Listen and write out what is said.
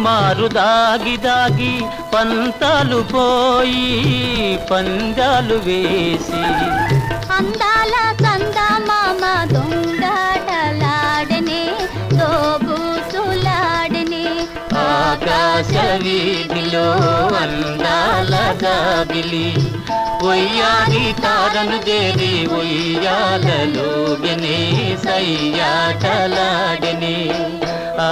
సుమారు దాగి దాగి పంతాలు పోయి పందాలు వేసి అందాల చందమామ దొంగటలాడనే దోబూసులాడనే ఆకాశ వీధిలో అందాల జాబిలి ఒయ్యారి తారను దేవి ఒయ్యాలలోగనే సయ్యాటలాడనే ఆ